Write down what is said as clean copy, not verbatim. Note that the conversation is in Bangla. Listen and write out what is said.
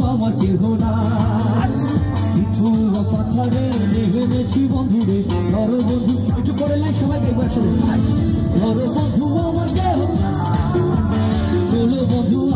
আমার কেহ না পাথারে এনেছি বন্ধুরে ধর বন্ধু একটু পরে লাই সবাই একবার সাথে ধর বন্ধু আমার কেহ বলো বন্ধু